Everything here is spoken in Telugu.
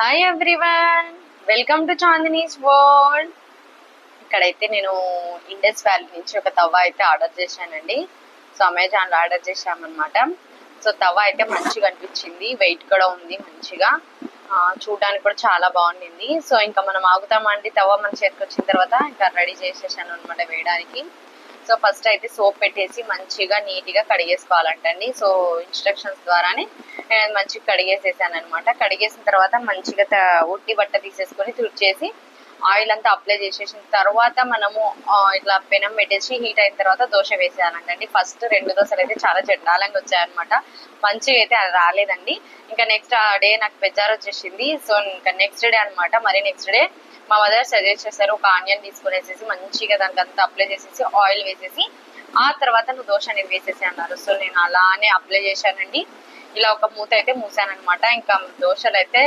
Hi everyone, welcome to Chandini's world. ఇక్కడైతే నేను ఇండస్ వ్యాలీ నుంచి ఒక తవ్వ అయితే ఆర్డర్ చేశానండి. సో అమెజాన్లో ఆర్డర్ చేశామన్నమాట. సో తవ్వ అయితే మంచిగా అనిపించింది, వెయిట్ కూడా ఉంది మంచిగా, చూడడానికి కూడా చాలా బాగుండింది. సో ఇంకా మనం ఆగుతామండి, తవ్వ మన చేతికి వచ్చిన తర్వాత ఇంకా రెడీ చేసేసాను అనమాట వేయడానికి. సో ఫస్ట్ అయితే సోప్ పెట్టేసి మంచిగా నీట్గా కడిగేసుకోవాలంటండి. సో ఇన్స్ట్రక్షన్స్ ద్వారానే నేను మంచిగా కడిగేసేసాను అనమాట. కడిగేసిన తర్వాత మంచిగా ఉట్టి బట్ట తీసేసుకొని తుడిచేసి ఆయిల్ అంతా అప్లై చేసేసిన తర్వాత మనము ఇట్లా పెనం పెట్టేసి హీట్ అయిన తర్వాత దోశ వేసేయాలంటండి. ఫస్ట్ 2 దోశలు అయితే చాలా చెడ్డాలంగా వచ్చాయన్నమాట, మంచిగా అయితే అది రాలేదండి. ఇంకా నెక్స్ట్ డే నాకు బెజార్ వచ్చేసింది. సో ఇంకా నెక్స్ట్ డే అనమాట, మరి నెక్స్ట్ డే మా మదర్ సజెస్ట్ చేశారు, ఒక ఆనియన్ తీసుకునేసేసి మంచిగా దానికి అంతా అప్లై చేసేసి ఆయిల్ వేసేసి ఆ తర్వాత నువ్వు దోశ అనేది వేసేసి అన్నారు. సో నేను అలానే అప్లై చేశానండి. ఇలా ఒక మూత అయితే మూసాను అనమాట. ఇంకా దోశలు అయితే